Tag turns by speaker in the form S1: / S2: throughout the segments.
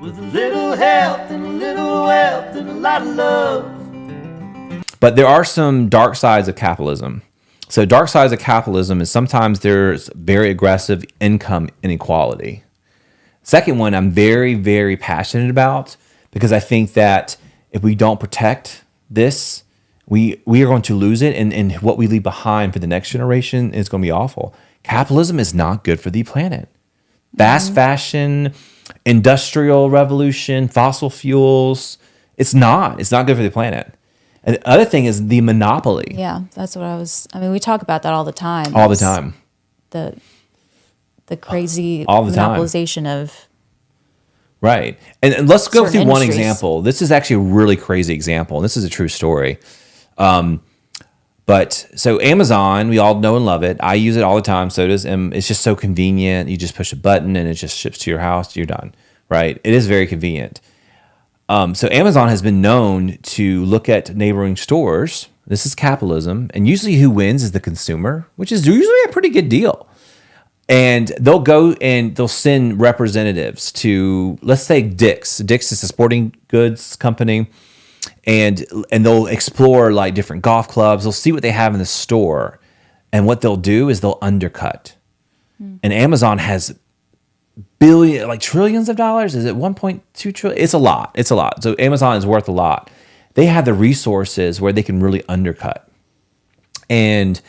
S1: With a little health and a little wealth and a lot of love.
S2: But there are some dark sides of capitalism. So dark sides of capitalism is sometimes there's very aggressive income inequality. Second one I'm very, very passionate about because I think that if we don't protect this, we are going to lose it, and what we leave behind for the next generation is going to be awful. Capitalism is not good for the planet. Fast fashion, industrial revolution, fossil fuels, it's not good for the planet. And the other thing is the monopoly.
S3: Yeah, that's what we talk about that all the time.
S2: All the time.
S3: The crazy
S2: all the time.
S3: monopolization of
S2: right. And let's go through one
S3: industries.
S2: example. This is actually a really crazy example, and this is a true story. But so Amazon, we all know and love it. I use it all the time. So does it's just so convenient. You just push a button and it just ships to your house. You're done, right? It is very convenient. So Amazon has been known to look at neighboring stores. This is capitalism, and usually who wins is the consumer, which is usually a pretty good deal. And they'll go and they'll send representatives to, let's say, Dick's. Dick's is a sporting goods company. And they'll explore like different golf clubs. They'll see what they have in the store. And what they'll do is they'll undercut. And Amazon has trillions of dollars. Is it 1.2 trillion? It's a lot. It's a lot. So Amazon is worth a lot. They have the resources where they can really undercut. And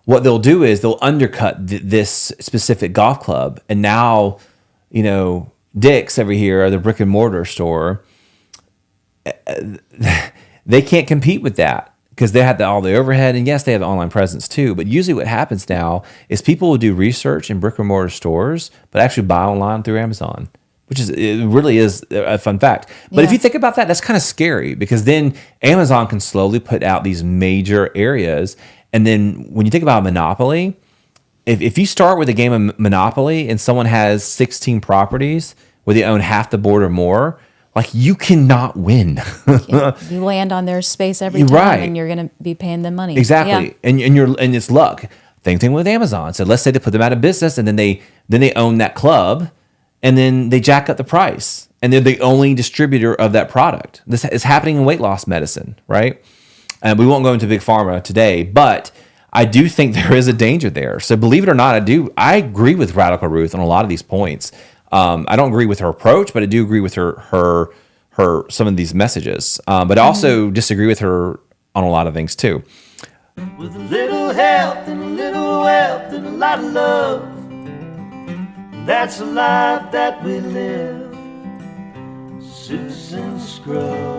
S2: what they'll do is they'll undercut this specific golf club. And now, Dick's over here, or the brick and mortar store, they can't compete with that because they have all the overhead, and yes, they have the online presence too. But usually what happens now is people will do research in brick and mortar stores, but actually buy online through Amazon, it really is a fun fact. But if you think about that, that's kind of scary because then Amazon can slowly put out these major areas. And then when you think about Monopoly, if you start with a game of Monopoly and someone has 16 properties where they own half the board or more, you cannot win.
S3: You land on their space every time, and you're going to be paying them money.
S2: Exactly, yeah. and it's luck. Same thing with Amazon. So let's say they put them out of business, and then they own that club, and then they jack up the price, and they're the only distributor of that product. This is happening in weight loss medicine, right? And we won't go into big pharma today, but I do think there is a danger there. So believe it or not, I agree with Radical Ruth on a lot of these points. I don't agree with her approach, but I do agree with her some of these messages. But I also disagree with her on a lot of things too.
S1: With a little health and a little wealth and a lot of love. That's a life that we live. Suits and scrubs.